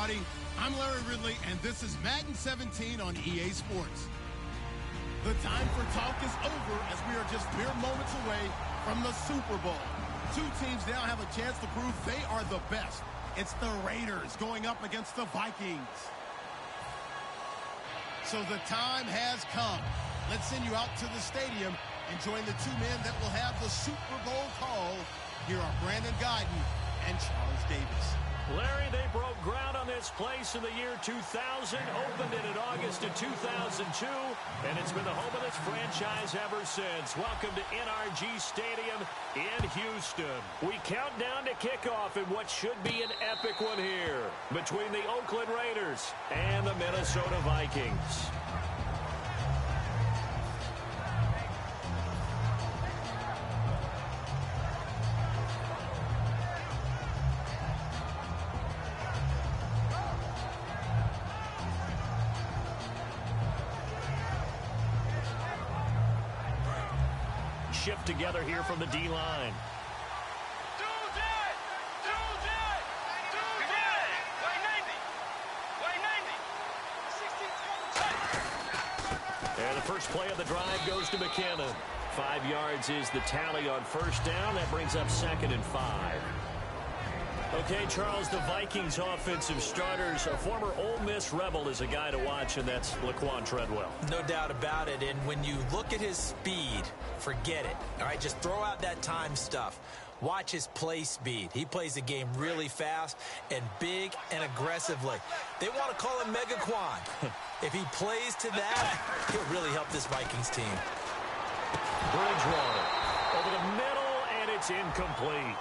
everybody. I'm Larry Ridley, and this is Madden 17 on EA Sports. The time for talk is over as we are just mere moments away from the Super Bowl. Two teams now have a chance to prove they are the best. It's the Raiders going up against the Vikings. So the time has come. Let's send you out to the stadium and join the two men that will have the Super Bowl call. Here are Brandon Gaudin and Charles Davis. Larry, they broke ground on this place in the year 2000, opened it in August of 2002, and it's been the home of this franchise ever since. Welcome to NRG Stadium in Houston. We count down to kickoff in what should be an epic one here between the Oakland Raiders and the Minnesota Vikings. Shift together here from the D-line. And the first play of the drive goes to McKinnon. 5 yards is the tally on first down. That brings up 2nd and 5. Okay, Charles, the Vikings offensive starters, a former Ole Miss Rebel is a guy to watch, and that's Laquan Treadwell. No doubt about it, and when you look at his speed, forget it. All right, just throw out that time stuff. Watch his play speed. He plays the game really fast and big and aggressively. They want to call him Megaquan. If he plays to that, he'll really help this Vikings team. Bridgewater over the middle, and it's incomplete.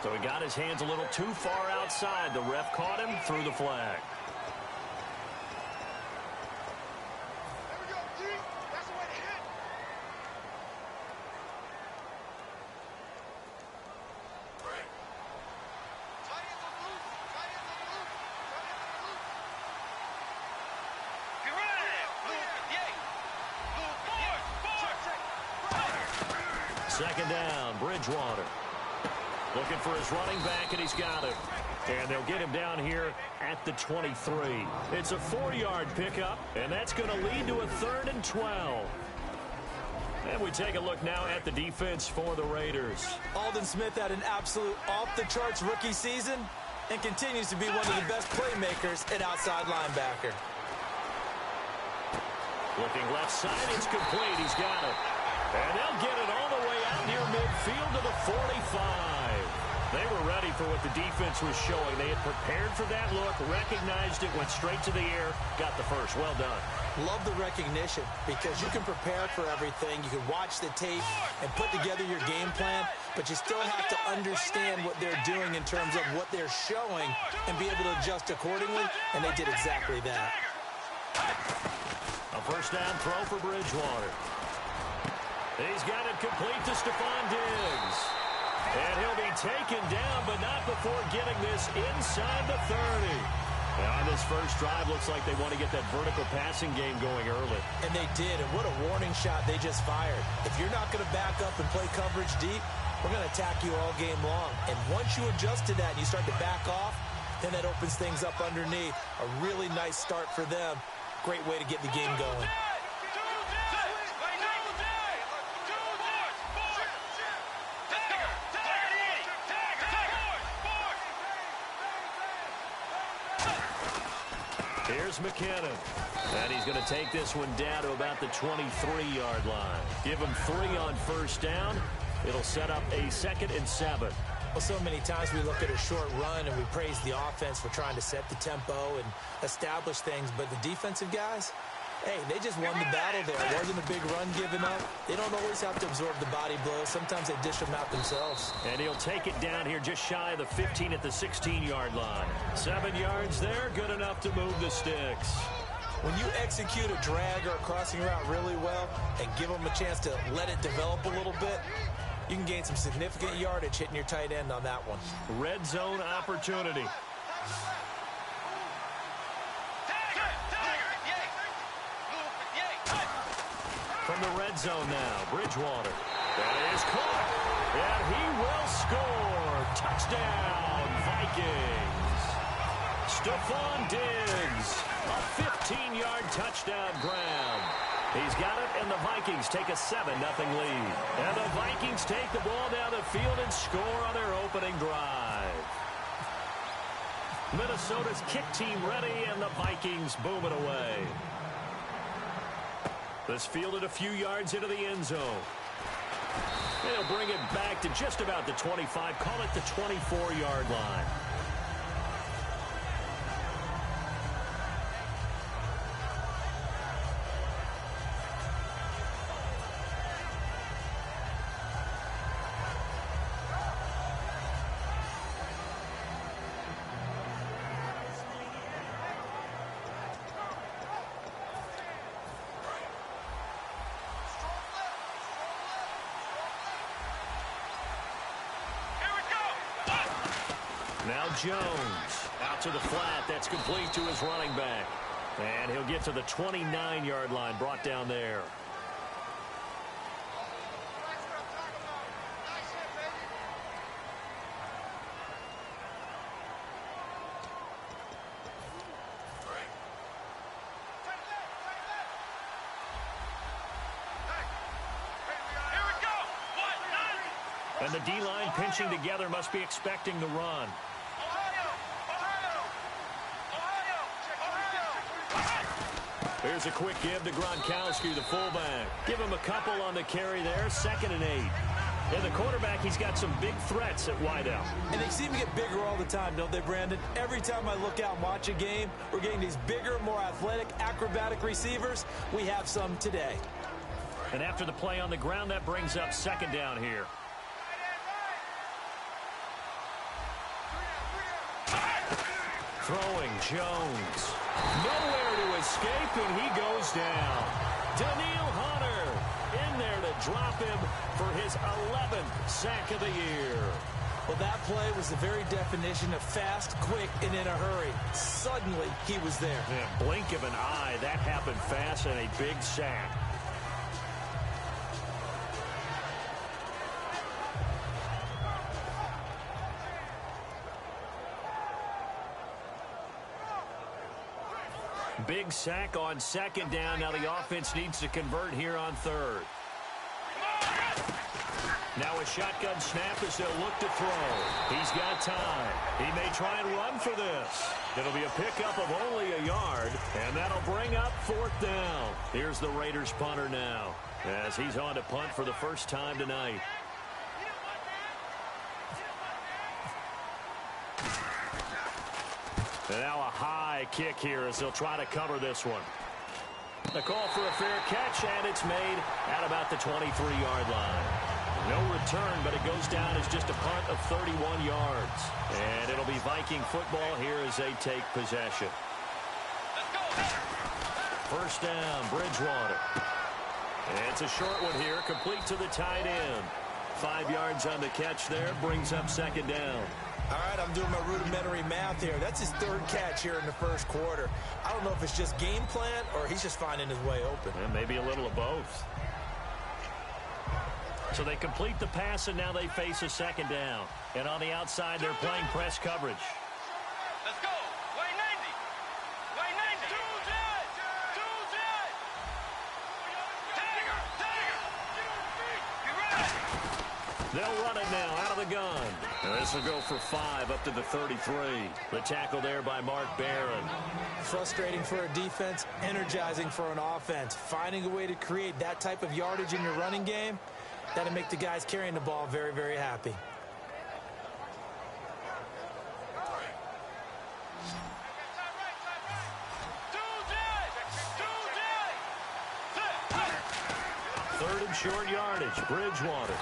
So he got his hands a little too far outside. The ref caught him, threw the flag. Second down, Bridgewater. Looking for his running back, and he's got it. And they'll get him down here at the 23. It's a 4-yard pickup, and that's going to lead to a 3rd and 12. And we take a look now at the defense for the Raiders. Aldon Smith had an absolute off-the-charts rookie season and continues to be one of the best playmakers at outside linebacker. Looking left side, it's complete. He's got it. And they'll get it all the way out near midfield to the 45. They were ready for what the defense was showing. They had prepared for that look, recognized it, went straight to the air, got the first. Well done. Love the recognition because you can prepare for everything. You can watch the tape and put together your game plan, but you still have to understand what they're doing in terms of what they're showing and be able to adjust accordingly, and they did exactly that. A first down throw for Bridgewater. He's got it complete to Stephon Diggs. And he'll be taken down, but not before getting this inside the 30. Now, on this first drive, looks like they want to get that vertical passing game going early. And they did, and what a warning shot they just fired. If you're not going to back up and play coverage deep, we're going to attack you all game long. And once you adjust to that and you start to back off, then that opens things up underneath. A really nice start for them. Great way to get the game going. Here's McKinnon. And he's going to take this one down to about the 23-yard line. Give him 3 on first down. It'll set up a 2nd and 7. Well, so many times we look at a short run and we praise the offense for trying to set the tempo and establish things. But the defensive guys, hey, they just won the battle there. It wasn't a big run given up. They don't always have to absorb the body blows. Sometimes they dish them out themselves. And he'll take it down here just shy of the 15 at the 16-yard line. 7 yards there, good enough to move the sticks. When you execute a drag or a crossing route really well and give them a chance to let it develop a little bit, you can gain some significant yardage hitting your tight end on that one. Red zone opportunity. From the red zone now, Bridgewater. That is caught, and he will score. Touchdown, Vikings. Stephon Diggs, a 15-yard touchdown grab. He's got it, and the Vikings take a 7-0 lead. And the Vikings take the ball down the field and score on their opening drive. Minnesota's kick team ready, and the Vikings boom it away. This fielded a few yards into the end zone. They'll bring it back to just about the 25, call it the 24-yard line. Now Jones out to the flat. That's complete to his running back. And he'll get to the 29-yard line, brought down there. And the D-line pinching together, must be expecting the run. Here's a quick give to Gronkowski, the fullback. Give him a couple on the carry there, 2nd and 8. And the quarterback, he's got some big threats at wideout. And they seem to get bigger all the time, don't they, Brandon? Every time I look out and watch a game, we're getting these bigger, more athletic, acrobatic receivers. We have some today. And after the play on the ground, that brings up 2nd down here. Throwing Jones. Nowhere to escape, and he goes down. Danielle Hunter in there to drop him for his 11th sack of the year. Well, that play was the very definition of fast, quick, and in a hurry. Suddenly, he was there. Yeah, blink of an eye, that happened fast, and a big sack. Big sack on 2nd down. Now the offense needs to convert here on 3rd. Now a shotgun snap as they'll look to throw. He's got time. He may try and run for this. It'll be a pickup of only a yard, and that'll bring up 4th down. Here's the Raiders punter now, as he's on to punt for the first time tonight. And now a high kick here as they'll try to cover this one. The call for a fair catch, and it's made at about the 23-yard line. No return, but it goes down as just a punt of 31 yards. And it'll be Viking football here as they take possession. First down, Bridgewater. And it's a short one here, complete to the tight end. 5 yards on the catch there, brings up 2nd down. All right, I'm doing my rudimentary math here. That's his 3rd catch here in the 1st quarter. I don't know if it's just game plan or he's just finding his way open. And maybe a little of both. So they complete the pass, and now they face a 2nd down. And on the outside, they're playing press coverage. Let's go. Way 90. Way 90. They'll run it now out of the gun. And this will go for 5 up to the 33. The tackle there by Mark Barron. Frustrating for a defense, energizing for an offense. Finding a way to create that type of yardage in your running game, that'll make the guys carrying the ball very, very happy. Third and short yardage. Bridgewater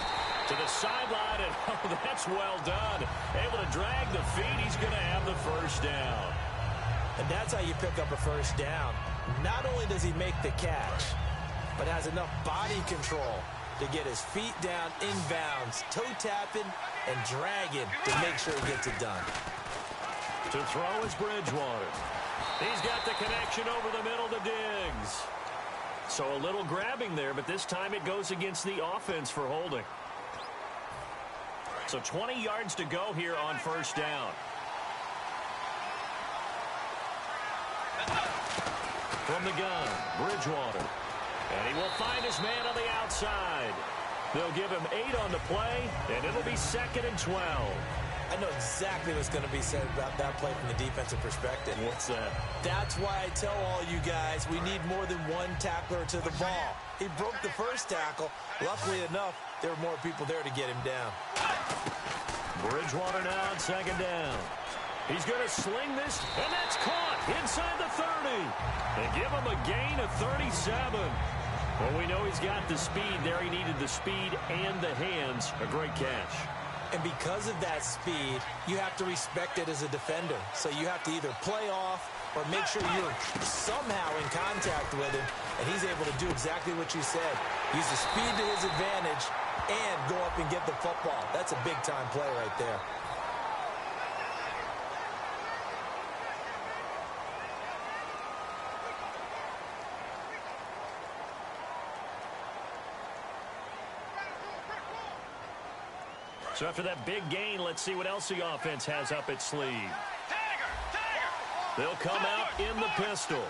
to the sideline, and oh, that's well done. Able to drag the feet. He's going to have the first down. And that's how you pick up a first down. Not only does he make the catch, but has enough body control to get his feet down inbounds, toe tapping and dragging to make sure he gets it done. To throw is Bridgewater. He's got the connection over the middle to Diggs. So a little grabbing there, but this time it goes against the offense for holding. So 20 yards to go here on first down. From the gun, Bridgewater. And he will find his man on the outside. They'll give him 8 on the play, and it'll be 2nd and 12. I know exactly what's going to be said about that play from the defensive perspective. What's that? That's why I tell all you guys we need more than one tackler to the ball. He broke the first tackle. Luckily enough, there were more people there to get him down. Bridgewater now on 2nd down. He's going to sling this, and that's caught inside the 30. They give him a gain of 37. Well, we know he's got the speed there. He needed the speed and the hands. A great catch. And because of that speed, you have to respect it as a defender. So you have to either play off or make sure you're somehow in contact with him, and he's able to do exactly what you said. Use the speed to his advantage and go up and get the football. That's a big-time play right there. So after that big gain, let's see what else the offense has up its sleeve. They'll come out in the pistol.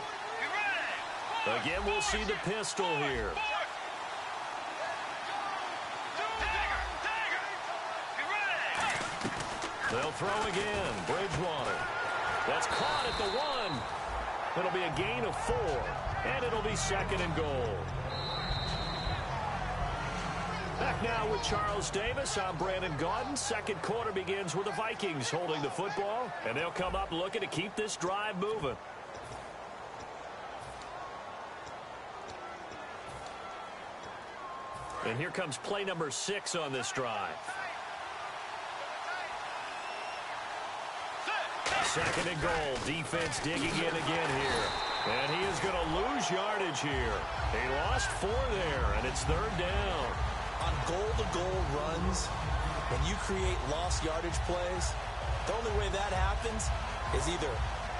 Again, we'll see the pistol here. They'll throw again. Bridgewater. That's caught at the 1. It'll be a gain of 4, and it'll be 2nd and goal. Back now with Charles Davis. I'm Brandon Gaudin. Second quarter begins with the Vikings holding the football, and they'll come up looking to keep this drive moving. And here comes play number 6 on this drive. 2nd and goal. Defense digging in again here. And he is going to lose yardage here. He lost 4 there, and it's 3rd down. On goal-to-goal runs, when you create lost yardage plays, the only way that happens is either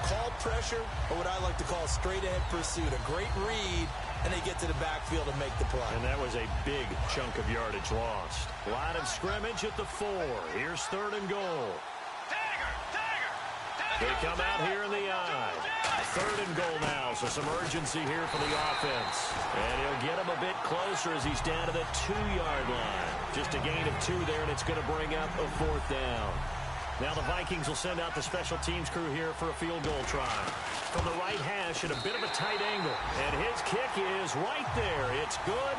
call pressure or what I like to call straight-ahead pursuit. A great read, and they get to the backfield and make the play. And that was a big chunk of yardage lost. Line of scrimmage at the 4. Here's 3rd and goal. They come out here in the eye. 3rd and goal now, so some urgency here for the offense. And he'll get him a bit closer as he's down to the 2-yard line. Just a gain of 2 there, and it's going to bring up a 4th down. Now the Vikings will send out the special teams crew here for a field goal try. From the right hash at a bit of a tight angle. And his kick is right there. It's good.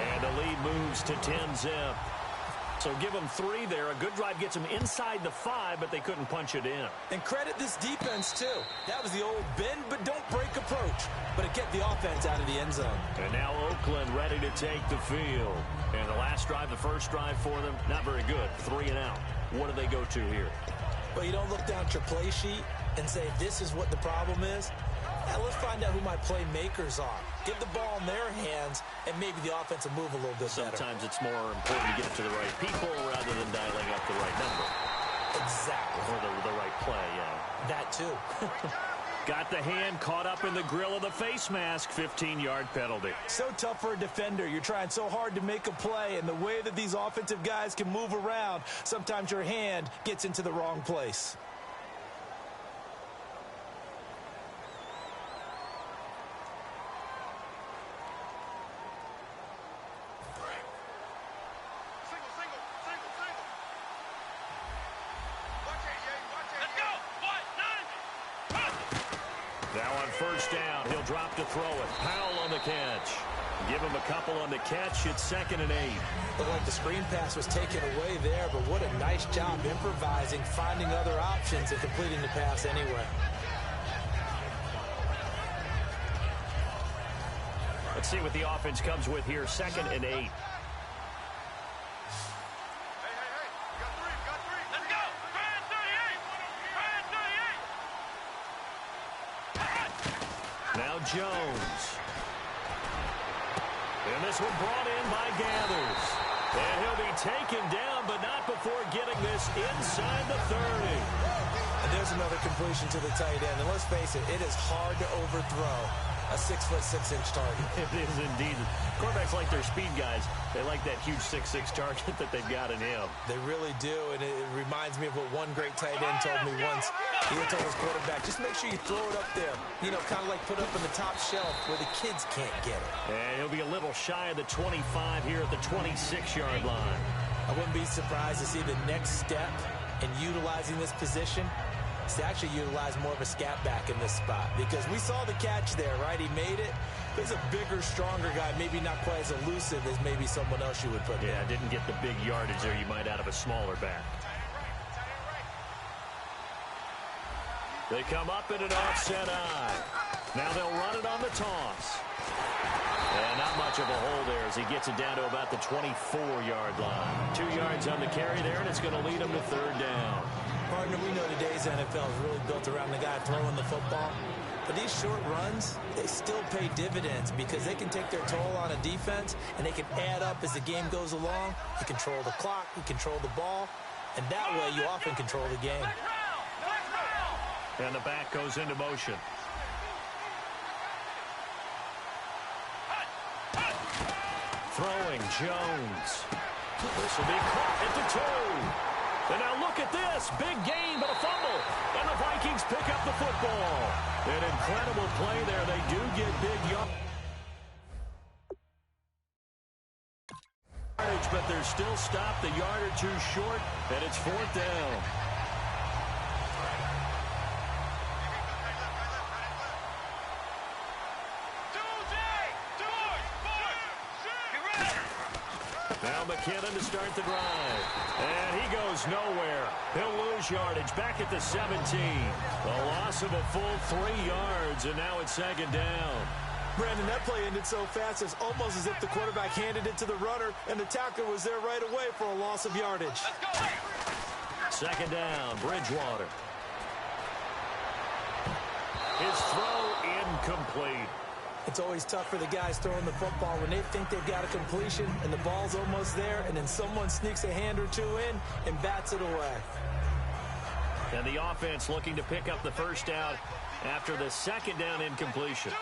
And the lead moves to 10-zip. So give them 3 there. A good drive gets them inside the 5, but they couldn't punch it in. And credit this defense, too. That was the old bend but don't break approach. But it kept the offense out of the end zone. And now Oakland ready to take the field. And the last drive, the first drive for them, not very good. 3 and out. What do they go to here? Well, you don't look down at your play sheet and say, this is what the problem is. Now, let's find out who my playmakers are. Get the ball in their hands, and maybe the offense will move a little bit better. Sometimes it's more important to get it to the right people rather than dialing up the right number. Exactly. Or the right play, yeah. That, too. Got the hand caught up in the grill of the face mask. 15-yard penalty. So tough for a defender. You're trying so hard to make a play, and the way that these offensive guys can move around, sometimes your hand gets into the wrong place. Now on first down, he'll drop to throw it. Powell on the catch. Give him a couple on the catch. It's 2nd and 8. Looked like the screen pass was taken away there, but what a nice job improvising, finding other options, and completing the pass anyway. Let's see what the offense comes with here. 2nd and 8. Now Jones. And this one brought in by Gathers. And he'll be taken down, but not before getting this inside the 30. And there's another completion to the tight end. And let's face it, it is hard to overthrow a 6'6" target. It is indeed. Quarterbacks like their speed guys. They like that huge 6'6" target that they've got in him. They really do, and it reminds me of what one great tight end told me once. He told his quarterback, just make sure you throw it up there. You know, kind of like put it up on the top shelf where the kids can't get it. And he'll be a little shy of the 25 here at the 26-yard line. I wouldn't be surprised to see the next step in utilizing this position is to actually utilize more of a scat back in this spot, because we saw the catch there, right? He made it. He's a bigger, stronger guy, maybe not quite as elusive as maybe someone else you would put there. Yeah, didn't get the big yardage there you might out of a smaller back. They come up in an offset eye. Now they'll run it on the toss. And not much of a hole there as he gets it down to about the 24-yard line. 2 yards on the carry there, and it's going to lead him to third down. Partner, we know today's NFL is really built around the guy throwing the football. But these short runs, they still pay dividends because they can take their toll on a defense, and they can add up as the game goes along. You control the clock, you control the ball, and that way you often control the game. And the back goes into motion. Throwing, Jones. This will be caught at the 2. And now look at this. Big gain, but a fumble. And the Vikings pick up the football. An incredible play there. They do get big yardage, but they're still stopped a yard or two short, and it's fourth down. Now McKinnon to start the drive. And he goes nowhere. He'll lose yardage back at the 17. A loss of a full 3 yards, and now it's second down. Brandon, that play ended so fast, it's almost as if the quarterback handed it to the runner, and the tackler was there right away for a loss of yardage. Second down, Bridgewater. His throw incomplete. It's always tough for the guys throwing the football when they think they've got a completion and the ball's almost there, and then someone sneaks a hand or two in and bats it away. And the offense looking to pick up the first down after the second down incompletion.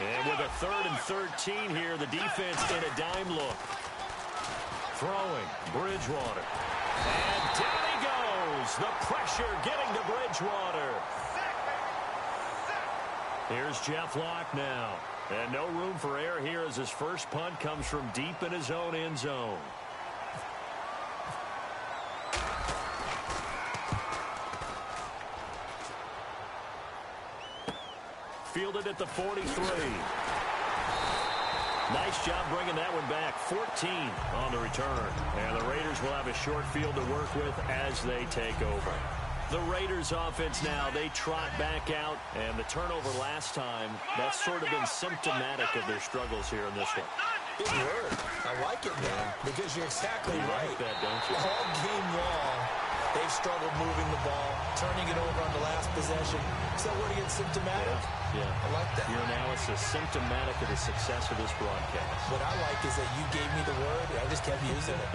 And with a 3rd and 13 here, the defense in a dime look. Throwing, Bridgewater. And down he goes. The pressure getting to Bridgewater. Here's Jeff Locke now. And no room for error here as his first punt comes from deep in his own end zone. Fielded at the 43. Nice job bringing that one back. 14 on the return. And the Raiders will have a short field to work with as they take over. The Raiders offense now, they trot back out, and the turnover last time, that's sort of been symptomatic of their struggles here in this one. Big word. I like it, man, because you're exactly right. You like that, don't you? All game long, they've struggled moving the ball, turning it over on the last possession. So what again, symptomatic? Yeah. I like that. Your analysis symptomatic of the success of this broadcast. What I like is that you gave me the word, I just kept using it.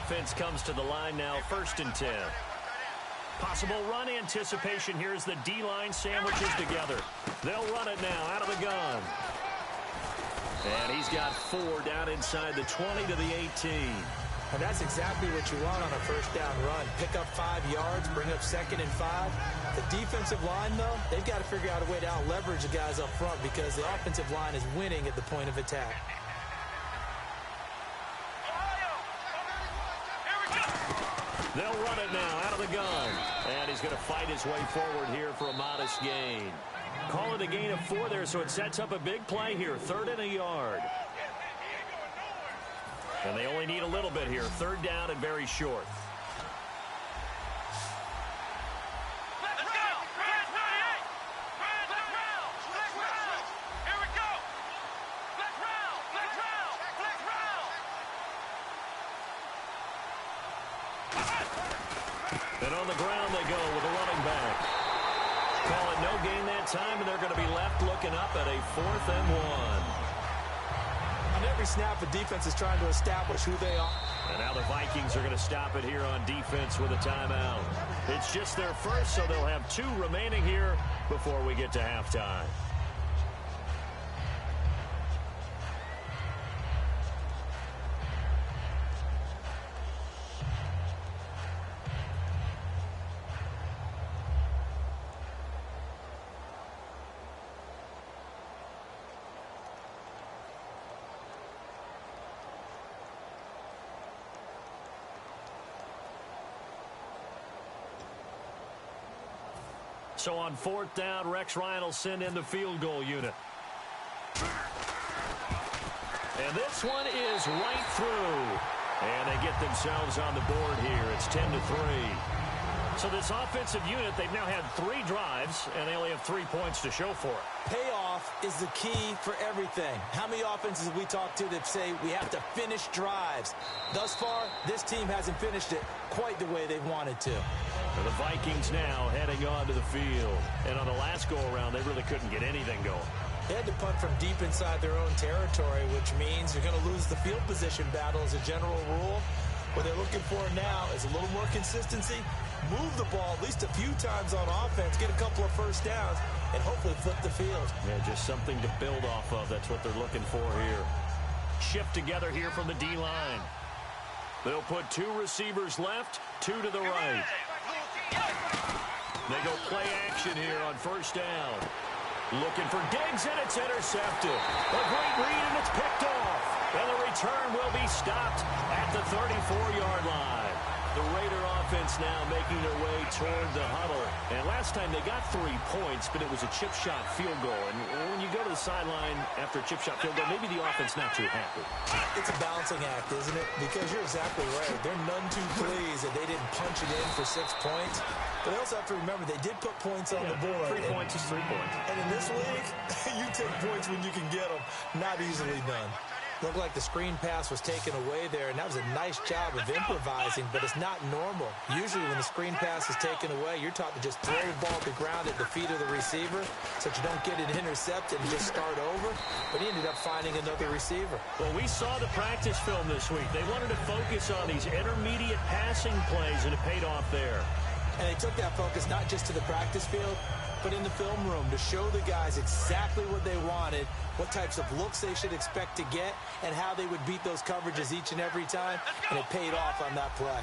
Offense comes to the line now, 1st and 10. Possible run anticipation here as the D-line sandwiches together. They'll run it now out of the gun. And he's got 4 down inside the 20 to the 18. And that's exactly what you want on a first down run. Pick up 5 yards, bring up 2nd and 5. The defensive line, though, they've got to figure out a way to out-leverage the guys up front because the offensive line is winning at the point of attack. They'll run it now out of the gun. And he's going to fight his way forward here for a modest gain. Call it a gain of 4 there, so it sets up a big play here. 3rd and a yard. And they only need a little bit here. 3rd down and very short. And on the ground they go with a running back. Call it no gain that time, and they're going to be left looking up at a 4th and 1. On every snap, the defense is trying to establish who they are. And now the Vikings are going to stop it here on defense with a timeout. It's just their first, so they'll have 2 remaining here before we get to halftime. So on 4th down, Rex Ryan will send in the field goal unit. And this one is right through. And they get themselves on the board here. It's 10-3. So this offensive unit, they've now had 3 drives, and they only have 3 points to show for it. Payoff is the key for everything. How many offenses have we talked to that say we have to finish drives? Thus far, this team hasn't finished it quite the way they've wanted to. So the Vikings now heading onto the field. And on the last go-around, they really couldn't get anything going. They had to punt from deep inside their own territory, which means you're going to lose the field position battle as a general rule. What they're looking for now is a little more consistency, move the ball at least a few times on offense, get a couple of first downs, and hopefully flip the field. Yeah, just something to build off of. That's what they're looking for here. Shift together here from the D-line. They'll put 2 receivers left, 2 to the right. They go play action here on 1st down. Looking for Diggs, and it's intercepted. A great read, and it's picked off. And the return will be stopped at the 34-yard line. The Raider offense now making their way toward the huddle. And last time they got 3 points, but it was a chip shot field goal. And when you go to the sideline after a chip shot field goal, maybe the offense not too happy. It's a balancing act, isn't it? Because you're exactly right. They're none too pleased that they didn't punch it in for 6 points. But they also have to remember they did put points on the board. 3 points is 3 points. And in this league, you take points when you can get them. Not easily done. Looked like the screen pass was taken away there, and that was a nice job of improvising, but it's not normal. Usually when the screen pass is taken away, you're taught to just throw the ball to the ground at the feet of the receiver so that you don't get it intercepted and just start over. But he ended up finding another receiver. Well, we saw the practice film this week. They wanted to focus on these intermediate passing plays, and it paid off there. And they took that focus not just to the practice field, but in the film room to show the guys exactly what they wanted, what types of looks they should expect to get, and how they would beat those coverages each and every time, and it paid off on that play.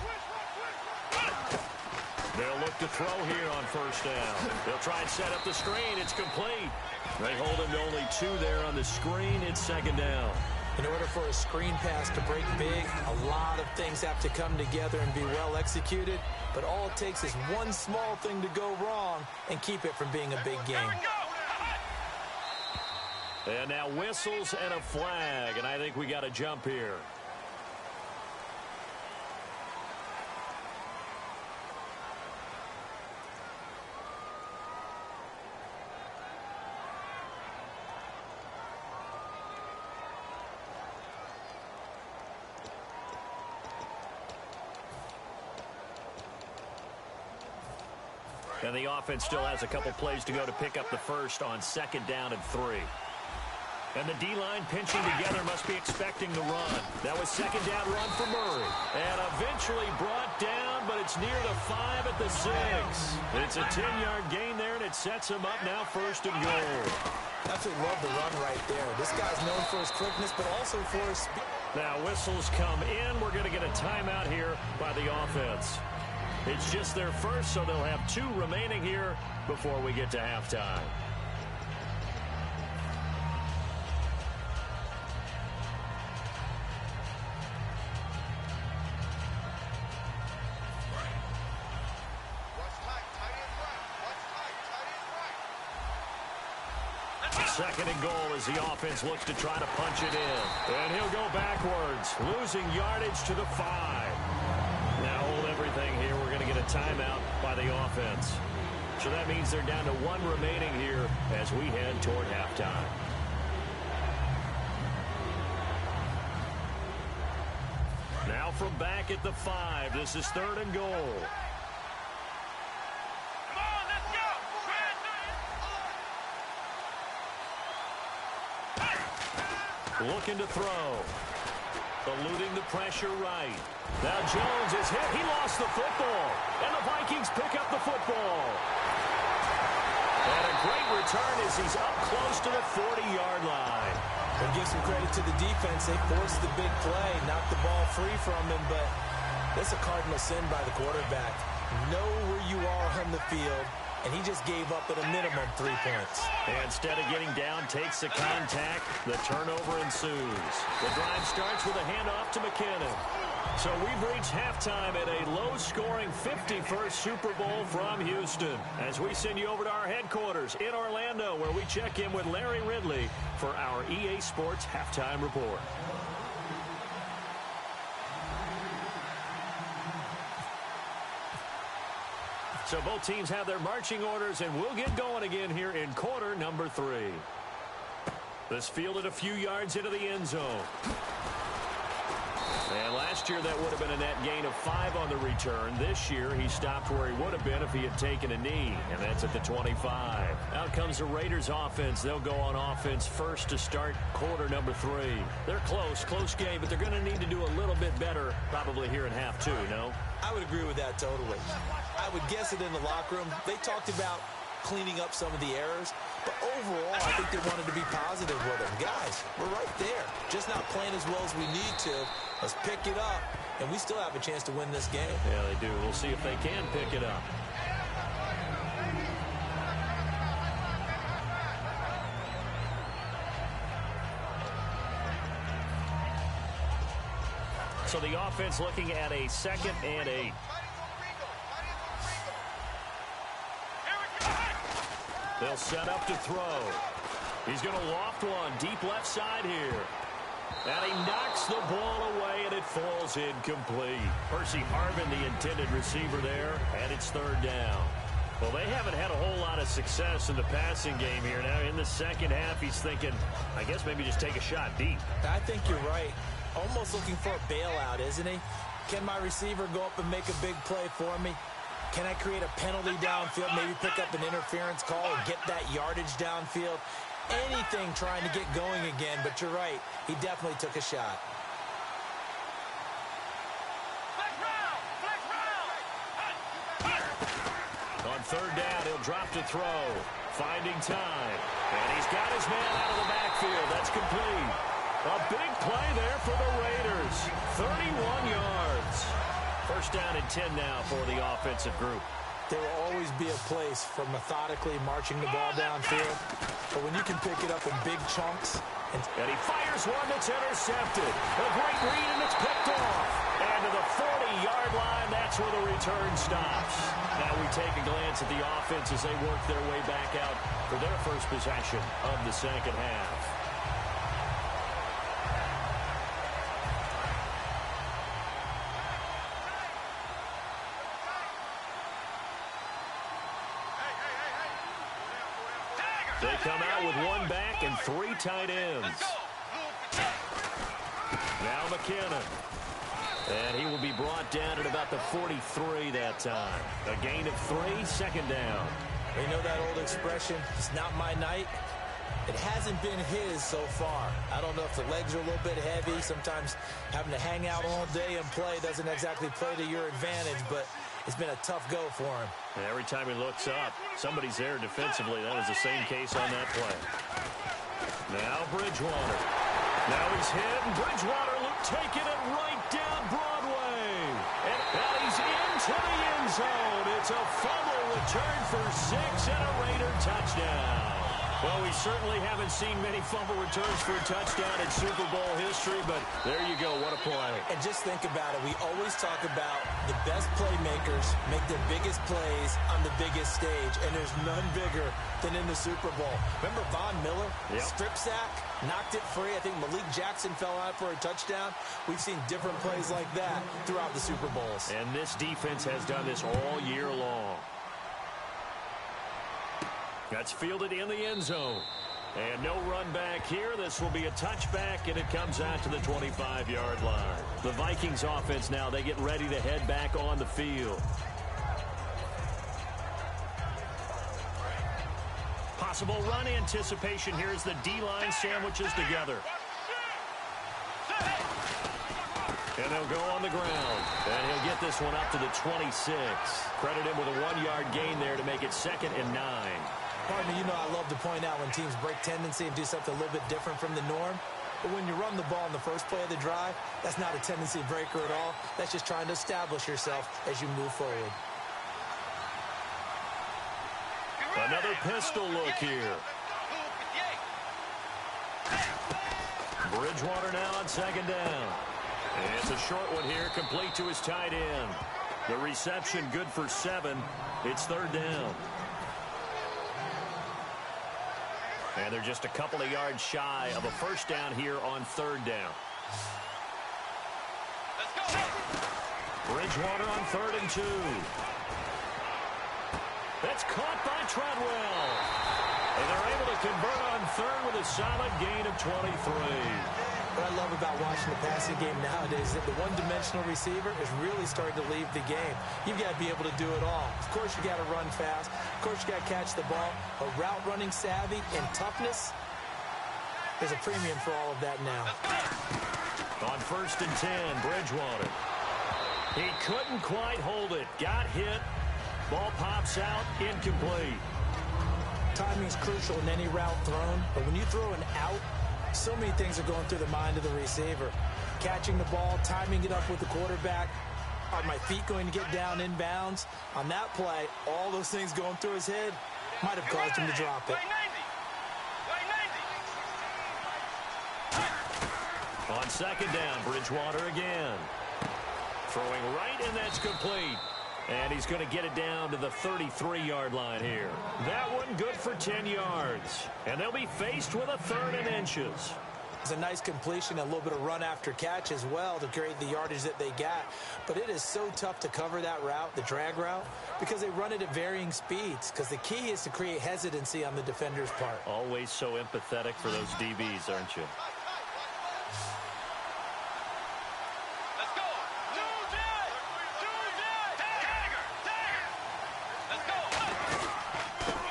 They'll look to throw here on 1st down. They'll try and set up the screen. It's complete. They hold him to only 2 there on the screen. It's 2nd down. In order for a screen pass to break big, a lot of things have to come together and be well executed. But all it takes is one small thing to go wrong and keep it from being a big game. And now whistles and a flag, and I think we got a jump here. And the offense still has a couple plays to go to pick up the first on 2nd down and 3. And the D-line pinching together must be expecting the run. That was 2nd down run for Murray. And eventually brought down, but it's near the 5 at the 6. It's a 10-yard gain there, and it sets him up now 1st and goal. Absolutely love the run right there. This guy's known for his quickness, but also for his speed. Now whistles come in. We're going to get a timeout here by the offense. It's just their first, so they'll have 2 remaining here before we get to halftime. Second and goal as the offense looks to try to punch it in. And he'll go backwards, losing yardage to the 5. Now hold everything here. We're going to get a timeout by the offense. So that means they're down to 1 remaining here as we head toward halftime. Now from back at the 5, this is 3rd and goal. Looking to throw. Eluding the pressure right. Now Jones is hit. He lost the football. And the Vikings pick up the football. And a great return as he's up close to the 40-yard line. We'll give some credit to the defense. They forced the big play, knocked the ball free from him, but that's a cardinal sin by the quarterback. Know where you are on the field, and he just gave up at a minimum 3 points. And instead of getting down, takes the contact. The turnover ensues. The drive starts with a handoff to McKinnon. So we've reached halftime at a low-scoring 51st Super Bowl from Houston. As we send you over to our headquarters in Orlando, where we check in with Larry Ridley for our EA Sports Halftime Report. So both teams have their marching orders, and we'll get going again here in quarter number 3. This fielded a few yards into the end zone. And last year that would have been a net gain of 5 on the return. This year he stopped where he would have been if he had taken a knee, and that's at the 25. Out comes the Raiders offense. They'll go on offense first to start quarter number 3. They're close game, but they're going to need to do a little bit better probably here in half 2, no? I would agree with that totally. I would guess it in the locker room. They talked about cleaning up some of the errors, but overall I think they wanted to be positive with them. Guys, we're right there. Just not playing as well as we need to. Let's pick it up, and we still have a chance to win this game. Yeah, they do. We'll see if they can pick it up. So the offense looking at a 2nd and 8. They'll set up to throw. He's going to loft one deep left side here. And he knocks the ball away, and it falls incomplete. Percy Harvin, the intended receiver there, and it's 3rd down. Well, they haven't had a whole lot of success in the passing game here. Now, in the second half, he's thinking, I guess maybe just take a shot deep. I think you're right. Almost looking for a bailout, isn't he? Can my receiver go up and make a big play for me? Can I create a penalty downfield, maybe pick up an interference call and get that yardage downfield? Anything trying to get going again, but you're right. He definitely took a shot. On 3rd down, he'll drop to throw. Finding time. And he's got his man out of the backfield. That's complete. A big play there for the Raiders. 31 yards. 1st down and 10 now for the offensive group. There will always be a place for methodically marching the ball downfield. But when you can pick it up in big chunks. And he fires one that's intercepted. A great read, and it's picked off. And to the 40-yard line, that's where the return stops. Now we take a glance at the offense as they work their way back out for their first possession of the second half. They come out with 1 back and 3 tight ends. Now McKinnon. And he will be brought down at about the 43 that time. A gain of 3, 2nd down. You know that old expression, it's not my night? It hasn't been his so far. I don't know if the legs are a little bit heavy. Sometimes having to hang out all day and play doesn't exactly play to your advantage, but it's been a tough go for him. And every time he looks up, somebody's there defensively. That was the same case on that play. Now Bridgewater. Now he's hit, and Bridgewater taking it right down Broadway. And he's into the end zone. It's a fumble return for 6 and a Raider touchdown. Well, we certainly haven't seen many fumble returns for a touchdown in Super Bowl history, but there you go. What a play. And just think about it. We always talk about the best playmakers make their biggest plays on the biggest stage, and there's none bigger than in the Super Bowl. Remember Von Miller? Yep. Strip sack, knocked it free. I think Malik Jackson fell out for a touchdown. We've seen different plays like that throughout the Super Bowls. And this defense has done this all year long. That's fielded in the end zone. And no run back here. This will be a touchback, and it comes out to the 25-yard line. The Vikings offense now, they get ready to head back on the field. Possible run anticipation here as the D-line sandwiches together. And they'll go on the ground. And he'll get this one up to the 26. Credit him with a 1-yard gain there to make it 2nd and 9. Partner, you know I love to point out when teams break tendency and do something a little bit different from the norm. But when you run the ball in the first play of the drive, that's not a tendency breaker at all. That's just trying to establish yourself as you move forward. Another pistol look here. Bridgewater now on 2nd down. And it's a short one here, complete to his tight end. The reception good for 7. It's 3rd down. And they're just a couple of yards shy of a 1st down here on 3rd down. Let's go. Bridgewater on 3rd and 2. That's caught by Treadwell. And they're able to convert on 3rd with a solid gain of 23. What I love about watching the passing game nowadays is that the one-dimensional receiver is really starting to leave the game. You've got to be able to do it all. Of course, you got to run fast. Of course, you got to catch the ball. But route running savvy and toughness, there's a premium for all of that now. On 1st and 10, Bridgewater. He couldn't quite hold it. Got hit. Ball pops out. Incomplete. Timing's crucial in any route thrown. But when you throw an out, so many things are going through the mind of the receiver. Catching the ball, timing it up with the quarterback. Are my feet going to get down in bounds? On that play, all those things going through his head might have caused him to drop it. On 2nd down, Bridgewater again. Throwing right, and that's complete. And he's going to get it down to the 33-yard line here. That one good for 10 yards. And they'll be faced with a 3rd and inches. It's a nice completion, a little bit of run after catch as well to create the yardage that they got. But it is so tough to cover that route, the drag route, because they run it at varying speeds. Because the key is to create hesitancy on the defender's part. Always so empathetic for those DBs, aren't you?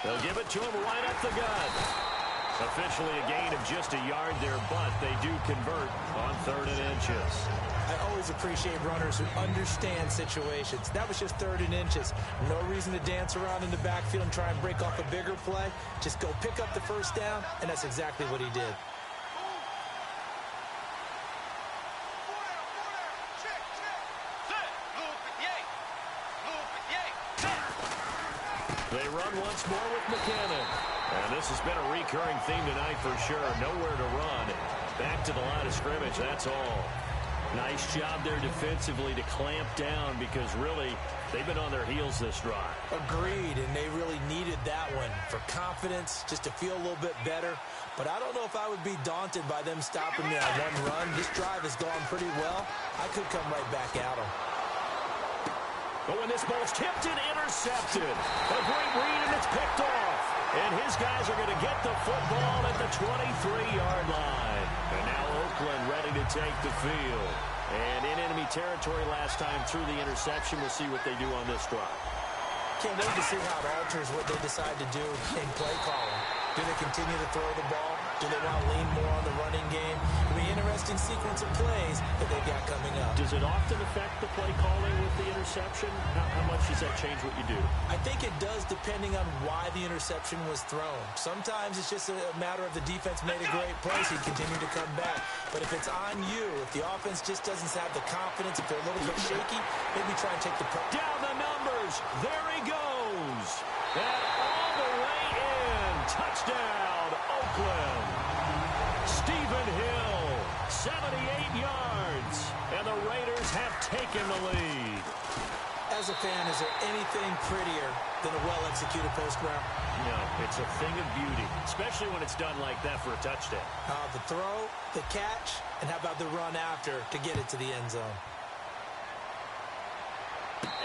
They'll give it to him right up the gut. Officially a gain of just a yard there, but they do convert on 3rd and inches. I always appreciate runners who understand situations. That was just 3rd and inches. No reason to dance around in the backfield and try and break off a bigger play. Just go pick up the 1st down, and that's exactly what he did. They run once more with McKinnon. And this has been a recurring theme tonight for sure. Nowhere to run. Back to the line of scrimmage, that's all. Nice job there defensively to clamp down because really they've been on their heels this drive. Agreed, and they really needed that one for confidence, just to feel a little bit better. But I don't know if I would be daunted by them stopping that one run. This drive has gone pretty well. I could come right back at them. But when this ball's tipped and intercepted, a great read, and it's picked off. And his guys are going to get the football at the 23-yard line. And now Oakland ready to take the field. And in enemy territory last time through the interception. We'll see what they do on this drive. Can't wait to see how it alters what they decide to do in play calling. Do they continue to throw the ball? Do they want to lean more on the running game? It'll be an interesting sequence of plays that they've got coming up. Does it often affect the play calling with the interception? How much does that change what you do? I think it does depending on why the interception was thrown. Sometimes it's just a matter of the defense made a great play, so you continue to come back. But if it's on you, if the offense just doesn't have the confidence, if they're a little bit shaky, maybe try and take the pressure. Down the numbers. There he goes. And all the way in. Touchdown, Oakland. Stephen Hill, 78 yards. And the Raiders have taken the lead. As a fan, is there anything prettier than a well-executed post route? No, it's a thing of beauty, especially when it's done like that for a touchdown. The throw, the catch, and how about the run after to get it to the end zone?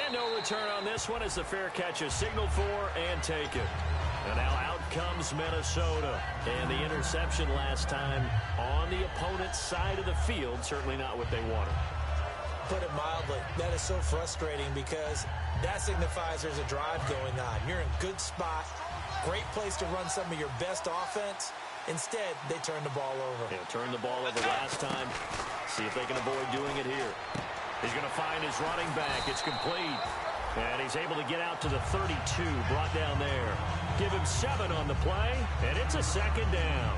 And no return on this one as the fair catch is signaled for and taken. And now out comes Minnesota. And the interception last time on the opponent's side of the field, certainly not what they wanted. Put it mildly, that is so frustrating because that signifies there's a drive going on. You're in a good spot, great place to run some of your best offense, Instead, they turn the ball over. Yeah, turned the ball over last time. See if they can avoid doing it here. He's going to find his running back. It's complete. And he's able to get out to the 32, brought down there. Give him 7 on the play, and it's a second down.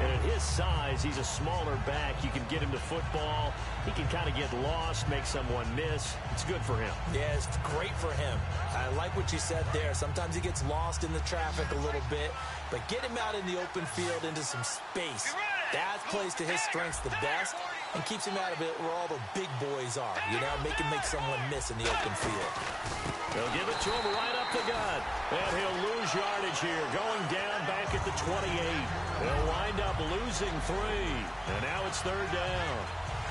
And at his size, he's a smaller back. You can get him to football. He can kind of get lost, make someone miss. It's good for him. Yeah, it's great for him. I like what you said there. Sometimes he gets lost in the traffic a little bit, but get him out in the open field into some space. That plays to his strengths the best and keeps him out of it where all the big boys are. You know, make him make someone miss in the open field. They'll give it to him right up the gut. And he'll lose yardage here, going down back at the 28. They'll wind up losing 3. And now it's 3rd down.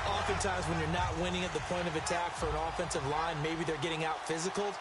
Oftentimes when you're not winning at the point of attack for an offensive line, maybe they're getting out physical.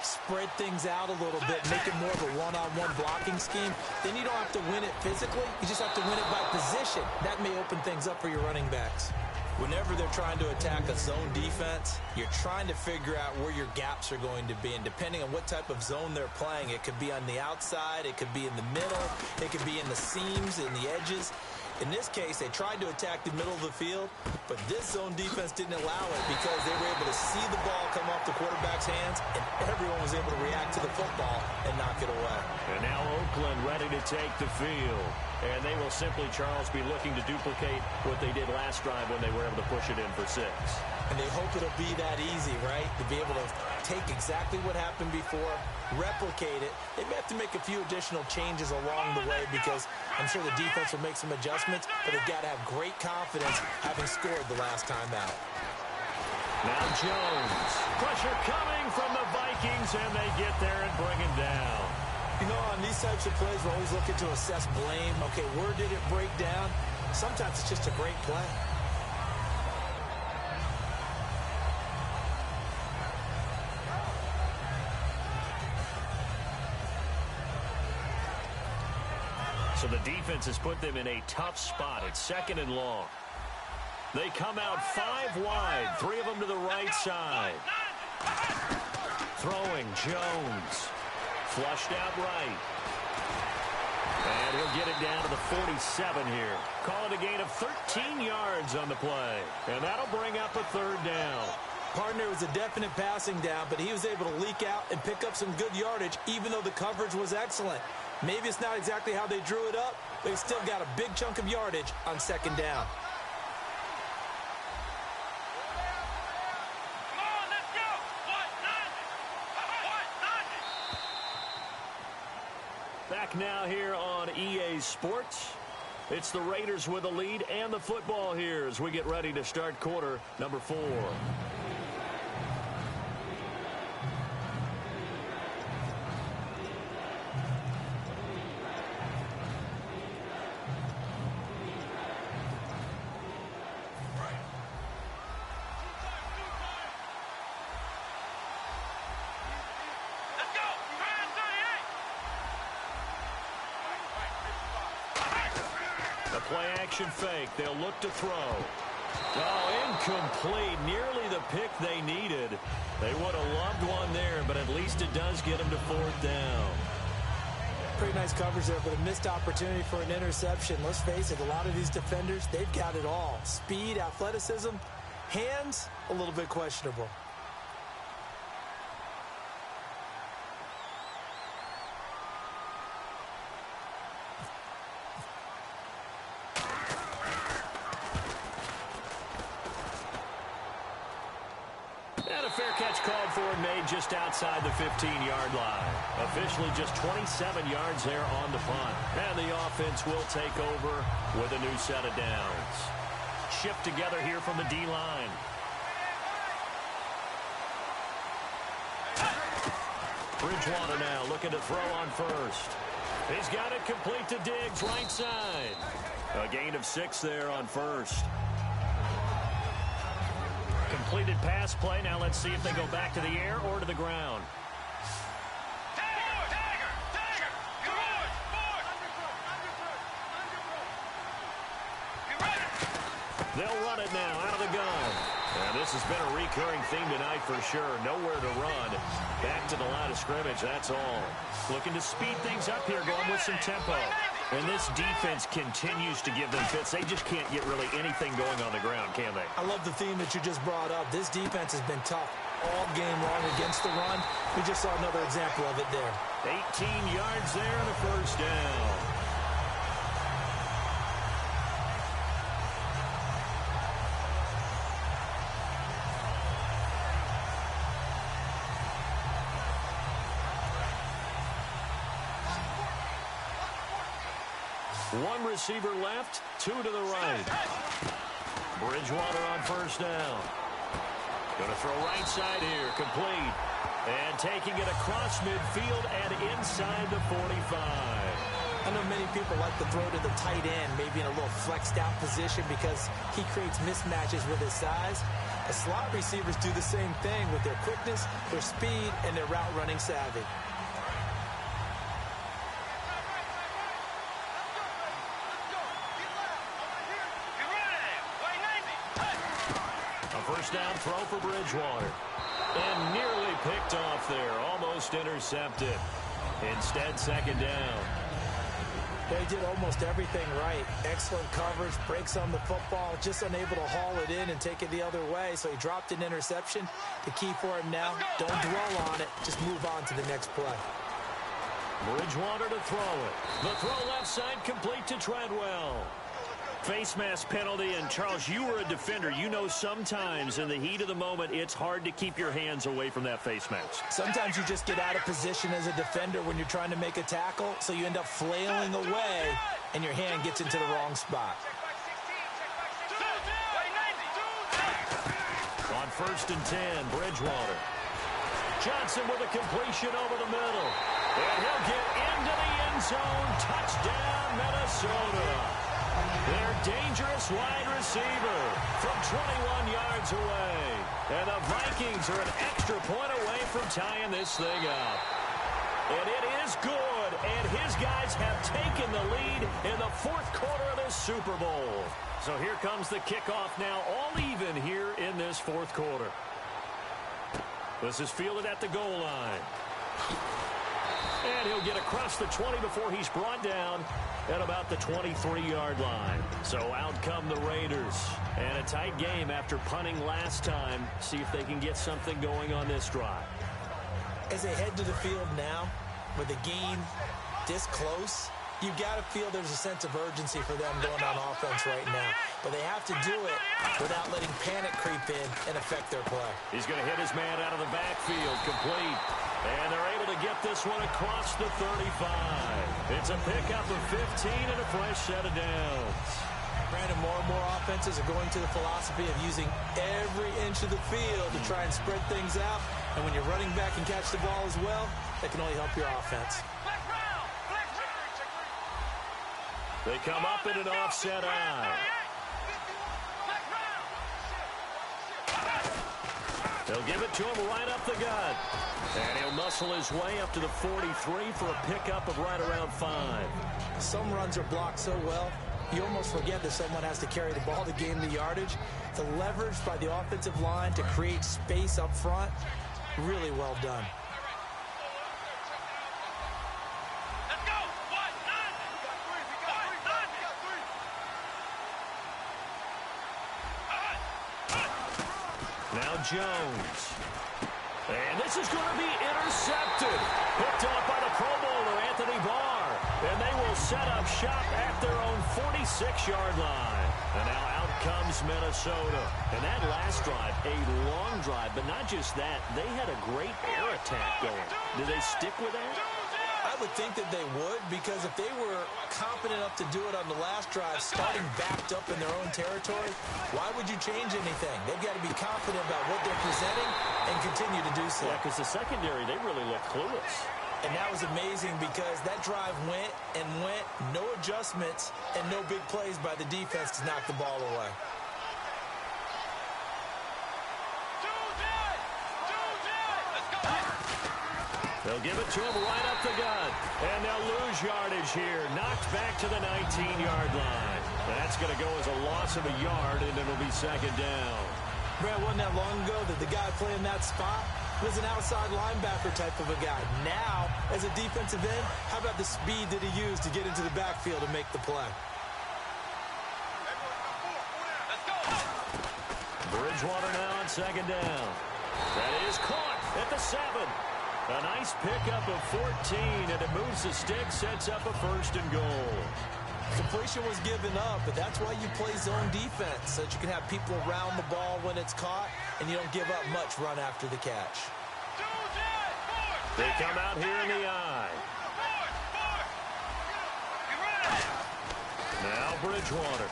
Spread things out a little bit, make it more of a one-on-one blocking scheme. Then you don't have to win it physically. You just have to win it by position. That may open things up for your running backs. Whenever they're trying to attack a zone defense, you're trying to figure out where your gaps are going to be. And depending on what type of zone they're playing, it could be on the outside, it could be in the middle, it could be in the seams, in the edges. In this case, they tried to attack the middle of the field, but this zone defense didn't allow it because they were able to see the ball come off the quarterback's hands, and everyone was able to react to the football and knock it away. And now Oakland ready to take the field. And they will simply, Charles, be looking to duplicate what they did last drive when they were able to push it in for 6. And they hope it'll be that easy, right? To be able to take exactly what happened before, replicate it. They may have to make a few additional changes along the way because I'm sure the defense will make some adjustments, but they've got to have great confidence having scored the last time out. Now Jones. Pressure coming from the Vikings, and they get there and bring him down. You know, on these types of plays, we're always looking to assess blame. Okay, where did it break down? Sometimes it's just a great play. So the defense has put them in a tough spot. It's 2nd and long. They come out 5 wide, 3 of them to the right side. Throwing Jones. Flushed out right. And he'll get it down to the 47 here. Call it a gain of 13 yards on the play. And that'll bring up a 3rd down. Partner was a definite passing down, but he was able to leak out and pick up some good yardage, even though the coverage was excellent. Maybe it's not exactly how they drew it up, but he still got a big chunk of yardage on 2nd down. Back now here on EA Sports. It's the Raiders with the lead and the football here as we get ready to start quarter number 4. Play-action fake. They'll look to throw. Oh, incomplete. Nearly the pick they needed. They would have loved one there, but at least it does get them to 4th down. Pretty nice coverage there, but a missed opportunity for an interception. Let's face it, a lot of these defenders, they've got it all. Speed, athleticism, hands, a little bit questionable. Fair catch called for and made just outside the 15-yard line. Officially just 27 yards there on the punt. And the offense will take over with a new set of downs. Shift together here from the D-line. Bridgewater now looking to throw on first. He's got it complete to Diggs, right side. A gain of 6 there on first. Completed pass play. Now let's see if they go back to the air or to the ground. They'll run it now out of the gun. And this has been a recurring theme tonight for sure. Nowhere to run. Back to the line of scrimmage, that's all. Looking to speed things up here, going with some tempo. And this defense continues to give them fits. They just can't get really anything going on the ground, can they? I love the theme that you just brought up. This defense has been tough all game long against the run. We just saw another example of it there. 18 yards there and a first down. One receiver left, two to the right. Bridgewater on first down. Going to throw right side here, complete. And taking it across midfield and inside the 45. I know many people like to throw to the tight end, maybe in a little flexed out position because he creates mismatches with his size. The slot receivers do the same thing with their quickness, their speed, and their route running savvy. First down throw for Bridgewater. And nearly picked off there. Almost intercepted. Instead, second down. They did almost everything right. Excellent coverage, breaks on the football, just unable to haul it in and take it the other way. So he dropped an interception. The key for him now, don't dwell on it. Just move on to the next play. Bridgewater to throw it. The throw left side complete to Treadwell. Face mask penalty, and Charles, you were a defender. You know sometimes in the heat of the moment, it's hard to keep your hands away from that face mask. Sometimes you just get out of position as a defender when you're trying to make a tackle, so you end up flailing away, and your hand gets into the wrong spot. On first and 10, Bridgewater. Johnson with a completion over the middle. And he'll get into the end zone. Touchdown, Minnesota. Their dangerous wide receiver from 21 yards away. And the Vikings are an extra point away from tying this thing up. And it is good, and his guys have taken the lead in the fourth quarter of this Super Bowl. So here comes the kickoff now, all even here in this fourth quarter. This is fielded at the goal line. And he'll get across the 20 before he's brought down at about the 23-yard line. So out come the Raiders. And a tight game after punting last time. See if they can get something going on this drive. As they head to the field now, with the game this close, you got to feel there's a sense of urgency for them going on offense right now. But they have to do it without letting panic creep in and affect their play. He's going to hit his man out of the backfield, complete. And they're able to get this one across the 35. It's a pickup of 15 and a fresh set of downs. Brandon, more and more offenses are going to the philosophy of using every inch of the field to try and spread things out. And when you're running back and catch the ball as well, that can only help your offense. They come up in an offset eye. They'll give it to him right up the gut. And he'll muscle his way up to the 43 for a pickup of right around 5. Some runs are blocked so well, you almost forget that someone has to carry the ball to gain the yardage. The leverage by the offensive line to create space up front, really well done. Now Jones. And this is going to be intercepted. Picked off by the Pro Bowler, Anthony Barr. And they will set up shop at their own 46-yard line. And now out comes Minnesota. And that last drive, a long drive. But not just that, they had a great air attack going. Do they stick with that? I would think that they would, because if they were confident enough to do it on the last drive, starting backed up in their own territory, why would you change anything? They've got to be confident about what they're presenting and continue to do so. Yeah, because the secondary, they really looked clueless. And that was amazing because that drive went and went, no adjustments, and no big plays by the defense to knock the ball away. They'll give it to him right up the gut. And they'll lose yardage here. Knocked back to the 19-yard line. That's going to go as a loss of a yard, and it'll be second down. Brad, wasn't that long ago that the guy playing that spot was an outside linebacker type of a guy. Now, as a defensive end, how about the speed that he used to get into the backfield and make the play? Bridgewater now on second down. That is caught at the 7. A nice pickup of 14, and it moves the stick, sets up a 1st and goal. Completion was given up, but that's why you play zone defense, so that you can have people around the ball when it's caught, and you don't give up much run after the catch. They come out here in the eye. Now Bridgewater.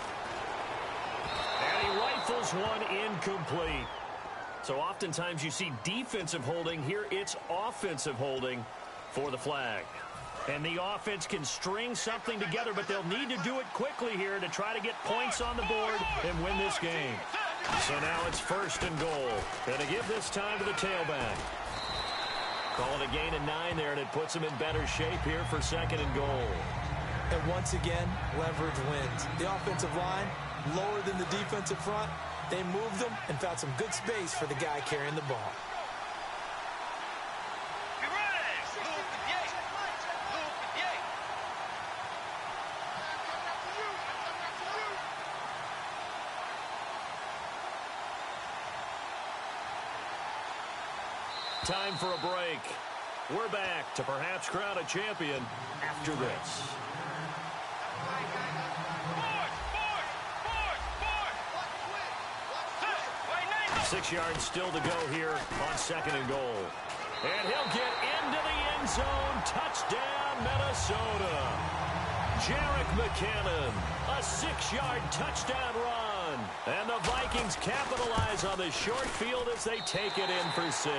And he rifles one incomplete. So oftentimes you see defensive holding. Here it's offensive holding for the flag. And the offense can string something together, but they'll need to do it quickly here to try to get points on the board and win this game. So now it's 1st and goal. And to give this time to the tailback. Call it a gain of 9 there, and it puts them in better shape here for 2nd and goal. And once again, leverage wins. The offensive line, lower than the defensive front. They moved them and found some good space for the guy carrying the ball. Time for a break. We're back to perhaps crown a champion after this. 6 yards still to go here on 2nd and goal. And he'll get into the end zone. Touchdown, Minnesota. Jerick McKinnon, a 6-yard touchdown run. And the Vikings capitalize on the short field as they take it in for 6.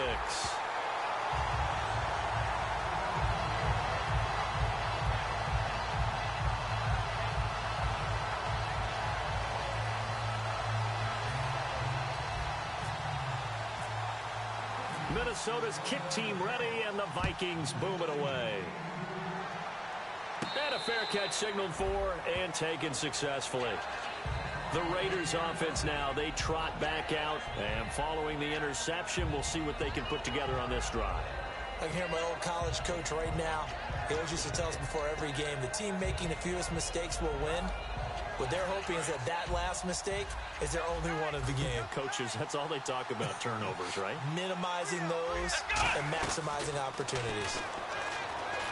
Minnesota's kick team ready, and the Vikings boom it away. And a fair catch signaled for and taken successfully. The Raiders offense now, they trot back out, and following the interception, we'll see what they can put together on this drive. I can hear my old college coach right now. He always used to tell us before every game, the team making the fewest mistakes will win. What they're hoping is that that last mistake is their only one of the game. Coaches, that's all they talk about, turnovers, right? Minimizing those and maximizing opportunities.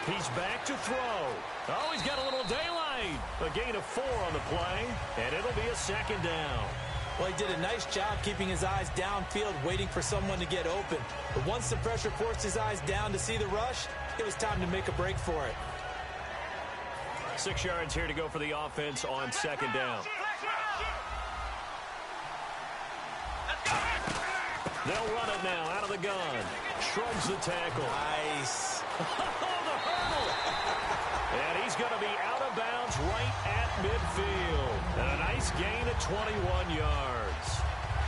He's back to throw. Oh, he's got a little daylight. A gain of 4 on the play, and it'll be a 2nd down. Well, he did a nice job keeping his eyes downfield, waiting for someone to get open. But once the pressure forced his eyes down to see the rush, it was time to make a break for it. 6 yards here to go for the offense on 2nd down. They'll run it now out of the gun. Shrugs the tackle. Nice. The hurdle. And he's going to be out of bounds right at midfield. And a nice gain of 21 yards.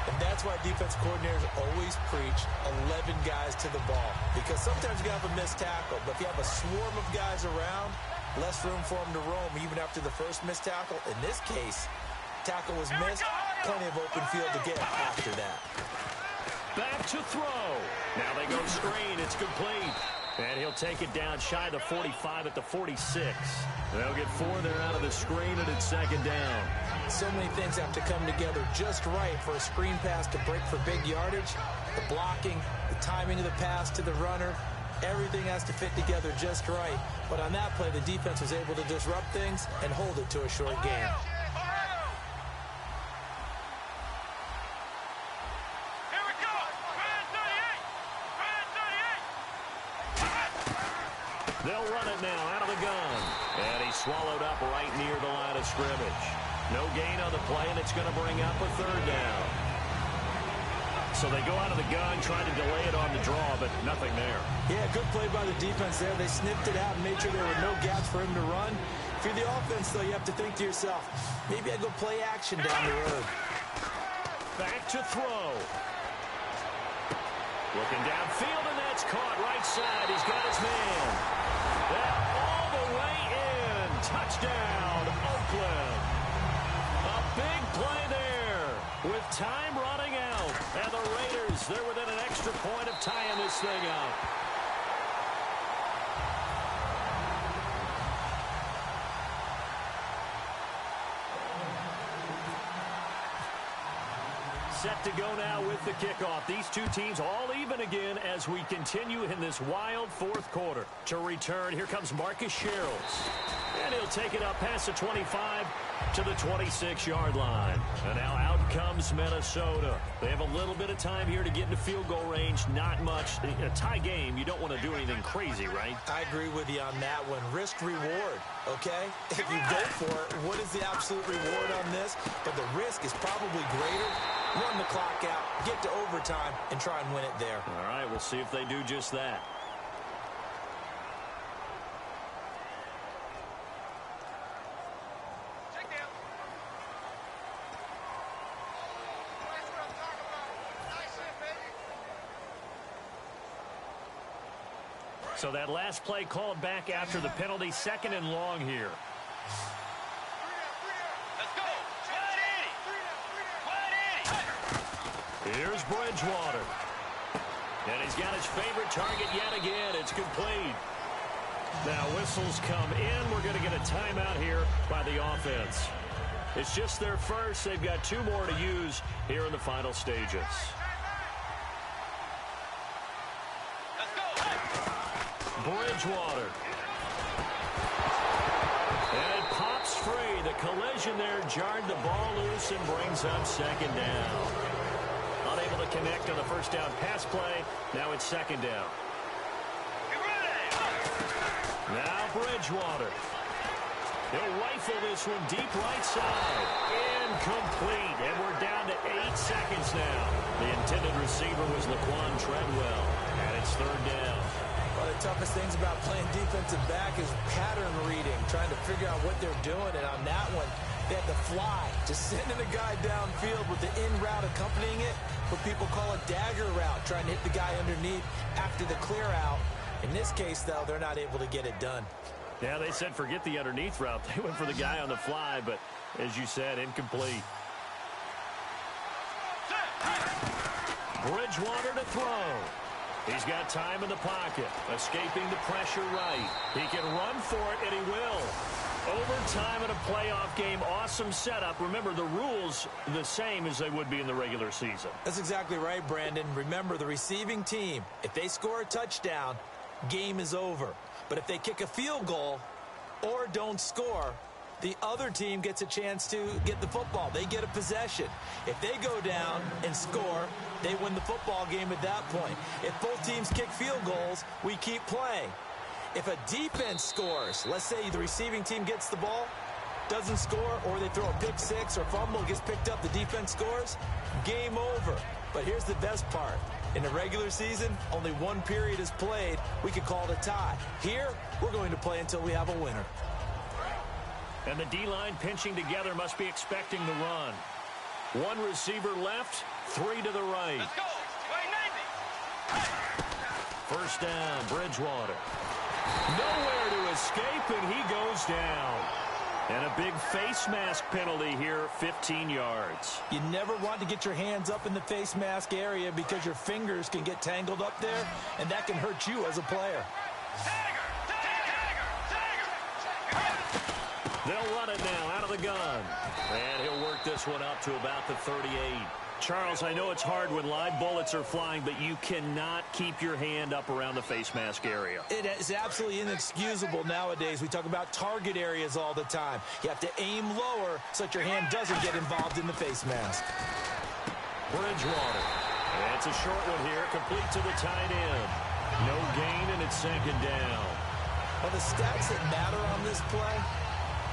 And that's why defense coordinators always preach 11 guys to the ball. Because sometimes you have a missed tackle, but if you have a swarm of guys around, less room for them to roam even after the first missed tackle. In this case, tackle was missed, plenty of open field to get after that. Back to throw. Now they go screen. It's complete. And he'll take it down shy of the 45 at the 46. They'll get 4 there out of the screen, and it's 2nd down. So many things have to come together just right for a screen pass to break for big yardage. The blocking, the timing of the pass to the runner, everything has to fit together just right. But on that play, the defense was able to disrupt things and hold it to a short game. They'll run it now out of the gun. And he's swallowed up right near the line of scrimmage. No gain on the play, and it's going to bring up a 3rd down. So they go out of the gun, trying to delay it on the draw, but nothing there. Yeah, good play by the defense there. They sniffed it out and made sure there were no gaps for him to run. If you're the offense, though, you have to think to yourself, maybe I go play action down the road. Back to throw. Looking downfield, and that's caught right side. He's got his man. And all the way in. Touchdown, Oakland. A big play there with time running out. And the Raiders, they're within an extra point of tying this thing up. Set to go now with the kickoff. These two teams all even again as we continue in this wild fourth quarter. To return, here comes Marcus Sherrills. And he'll take it up past the 25 to the 26-yard line. And now out comes Minnesota. They have a little bit of time here to get into field goal range. Not much. In a tie game, you don't want to do anything crazy, right? I agree with you on that one. Risk reward, okay? If you go for it, what is the absolute reward on this? But the risk is probably greater. Run the clock out, get to overtime, and try and win it there. All right, we'll see if they do just that. So that last play called back after the penalty, 2nd and long here. Let's go. Here's Bridgewater. And he's got his favorite target yet again. It's complete. Now whistles come in. We're going to get a timeout here by the offense. It's just their first. They've got 2 more to use here in the final stages. Bridgewater. And it pops free. The collision there jarred the ball loose and brings up 2nd down. Unable to connect on the first down pass play. Now it's 2nd down. Now Bridgewater. He'll rifle this one deep right side. Incomplete. And we're down to 8 seconds now. The intended receiver was Laquan Treadwell. And it's 3rd down. One of the toughest things about playing defensive back is pattern reading, trying to figure out what they're doing. And on that one, they had to fly, just sending a guy downfield with the in route accompanying it. What people call a dagger route, trying to hit the guy underneath after the clear out. In this case, though, they're not able to get it done. Yeah, they said forget the underneath route. They went for the guy on the fly, but as you said, incomplete. Bridgewater to throw. He's got time in the pocket, escaping the pressure right. He can run for it, and he will. Overtime in a playoff game, awesome setup. Remember, the rules the same as they would be in the regular season. That's exactly right, Brandon. Remember, the receiving team, if they score a touchdown, game is over. But if they kick a field goal or don't score, the other team gets a chance to get the football. They get a possession. If they go down and score, they win the football game at that point. If both teams kick field goals, we keep playing. If a defense scores, let's say the receiving team gets the ball, doesn't score, or they throw a pick six or fumble, gets picked up, the defense scores, game over. But here's the best part. In the regular season, only 1 period is played. We could call it a tie. Here, we're going to play until we have a winner. And the D-line pinching together must be expecting the run. 1 receiver left, 3 to the right. Let's go. Way 90. First down, Bridgewater. Nowhere to escape, and he goes down. And a big face mask penalty here, 15 yards. You never want to get your hands up in the face mask area because your fingers can get tangled up there, and that can hurt you as a player. They'll run it now out of the gun. And he'll work this one up to about the 38. Charles, I know it's hard when live bullets are flying, but you cannot keep your hand up around the face mask area. It is absolutely inexcusable nowadays. We talk about target areas all the time. You have to aim lower so that your hand doesn't get involved in the face mask. Bridgewater. And it's a short one here, complete to the tight end. No gain, and it's 2nd down. Well, the stats that matter on this play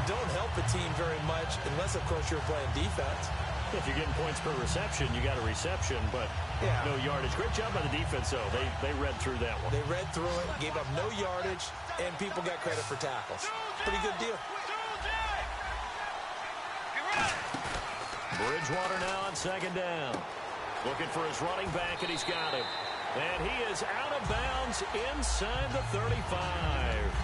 don't help a team very much unless, of course, you're playing defense. If you're getting points per reception, you got a reception, but no yardage. Great job by the defense, though. They read through that one. They read through it, gave up no yardage, and people got credit for tackles. Pretty good deal. Bridgewater now on 2nd down. Looking for his running back, and he's got him. And he is out of bounds inside the 35.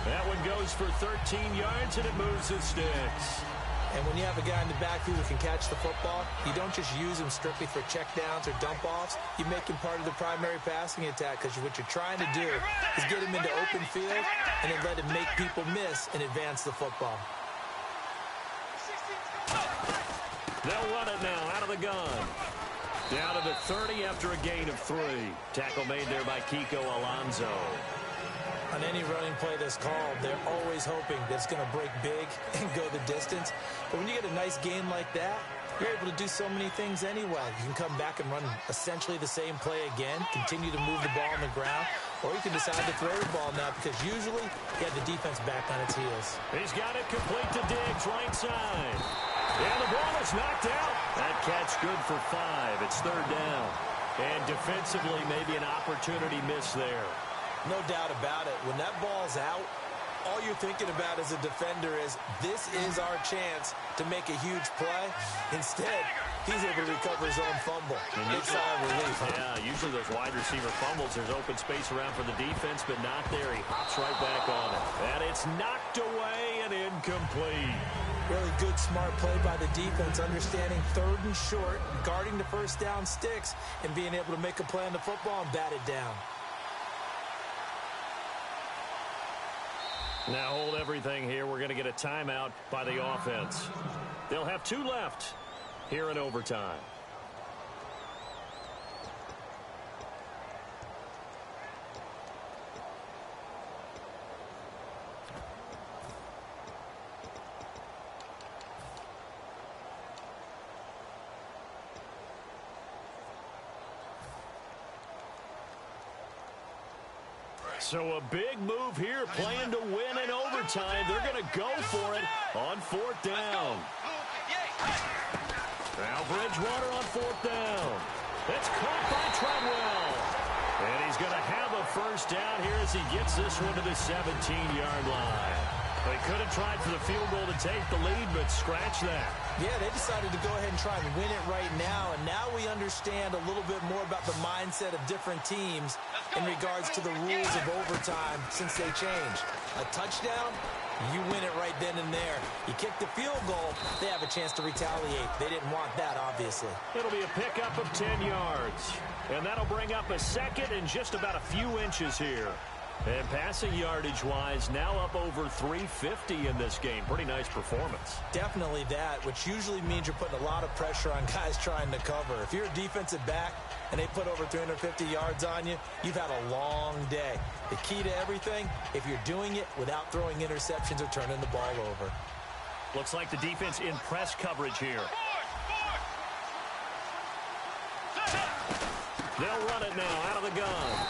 That one goes for 13 yards, and it moves the sticks. And when you have a guy in the backfield who can catch the football, you don't just use him strictly for checkdowns or dump-offs. You make him part of the primary passing attack because what you're trying to do is get him into open field and then let him make people miss and advance the football. They'll run it now out of the gun. Down to the 30 after a gain of 3. Tackle made there by Kiko Alonso. On any running play that's called, they're always hoping that it's going to break big and go the distance. But when you get a nice gain like that, you're able to do so many things anyway. You can come back and run essentially the same play again, continue to move the ball on the ground, or you can decide to throw the ball now because usually you have the defense back on its heels. He's got it complete to Diggs, right side. And the ball is knocked out. That catch good for 5. It's 3rd down. And defensively, maybe an opportunity miss there. No doubt about it. When that ball's out, all you're thinking about as a defender is this is our chance to make a huge play. Instead, he's able to recover his own fumble. Big sigh of relief, huh? Yeah, usually those wide receiver fumbles, there's open space around for the defense, but not there. He hops right back on it. And it's knocked away and incomplete. Really good, smart play by the defense, understanding 3rd and short, guarding the first down sticks, and being able to make a play on the football and bat it down. Now hold everything here. We're going to get a timeout by the offense. They'll have 2 left here in overtime. So a big move here, playing to win in overtime. They're going to go for it on 4th down. Now Bridgewater on 4th down. It's caught by Treadwell. And he's going to have a first down here as he gets this one to the 17-yard line. They could have tried for the field goal to take the lead, but scratch that. Yeah, they decided to go ahead and try and win it right now, and now we understand a little bit more about the mindset of different teams in regards to the rules of overtime since they changed. A touchdown, you win it right then and there. You kick the field goal, they have a chance to retaliate. They didn't want that, obviously. It'll be a pickup of 10 yards, and that'll bring up a second and just about a few inches here. And passing yardage-wise, now up over 350 in this game. Pretty nice performance. Definitely that, which usually means you're putting a lot of pressure on guys trying to cover. If you're a defensive back and they put over 350 yards on you, you've had a long day. The key to everything, if you're doing it without throwing interceptions or turning the ball over. Looks like the defense in press coverage here. They'll run it now out of the gun.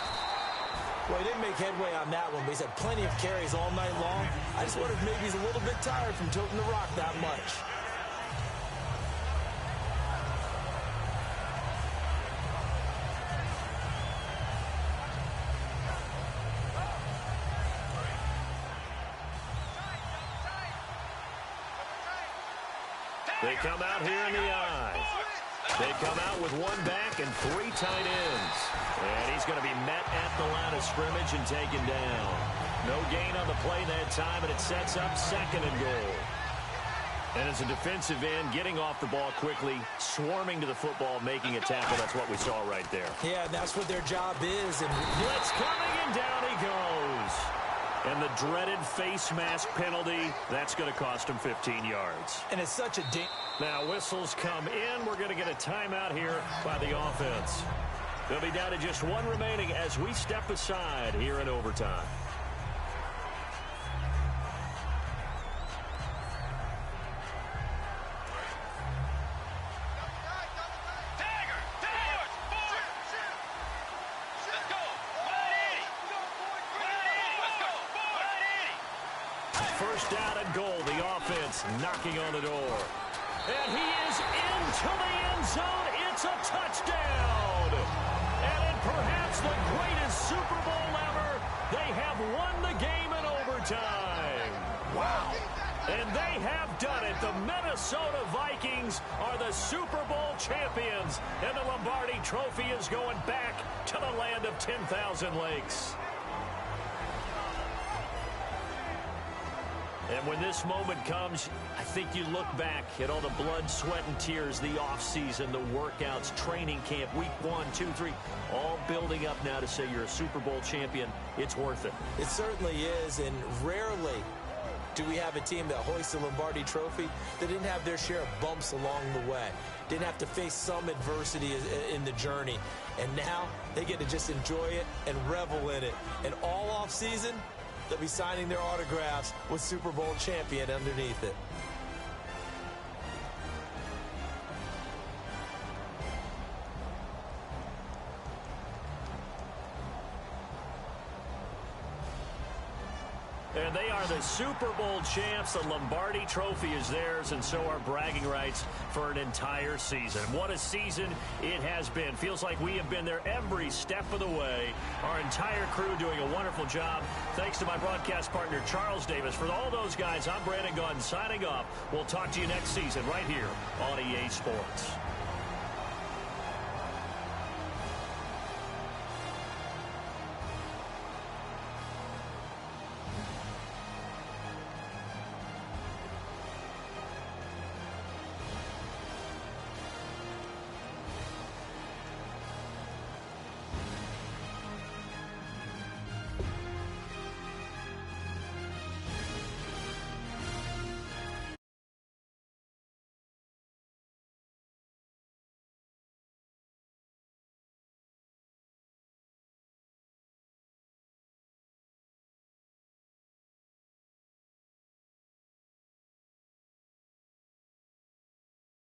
Well, he didn't make headway on that one, but he's had plenty of carries all night long. I just wonder if maybe he's a little bit tired from toting the rock that much. They come out here in the eye. They come out with 1 back and 3 tight ends. And he's going to be met at the line of scrimmage and taken down. No gain on the play that time, and it sets up 2nd and goal. And as a defensive end, getting off the ball quickly, swarming to the football, making a tackle. That's what we saw right there. Yeah, and that's what their job is. And blitz coming, and down he goes. And the dreaded face mask penalty, that's going to cost him 15 yards. And it's such a Now whistles come in. We're going to get a timeout here by the offense. They'll be down to just 1 remaining as we step aside here in overtime. First down and goal, the offense knocking on the door. And he is into the end zone. It's a touchdown. And in perhaps the greatest Super Bowl ever, they have won the game in overtime. Wow. And they have done it. The Minnesota Vikings are the Super Bowl champions. And the Lombardi Trophy is going back to the land of 10,000 lakes. And when this moment comes, I think you look back at all the blood, sweat, and tears, the offseason, the workouts, training camp, week 1, 2, 3, all building up now to say you're a Super Bowl champion. It's worth it. It certainly is, and rarely do we have a team that hoists the Lombardi Trophy that didn't have their share of bumps along the way, didn't have to face some adversity in the journey, and now they get to just enjoy it and revel in it. And all off season, they'll be signing their autographs with Super Bowl champion underneath it. And they are the Super Bowl champs. The Lombardi Trophy is theirs, and so are bragging rights for an entire season. What a season it has been. Feels like we have been there every step of the way. Our entire crew doing a wonderful job. Thanks to my broadcast partner, Charles Davis. For all those guys, I'm Brandon Gaudin signing off. We'll talk to you next season right here on EA Sports.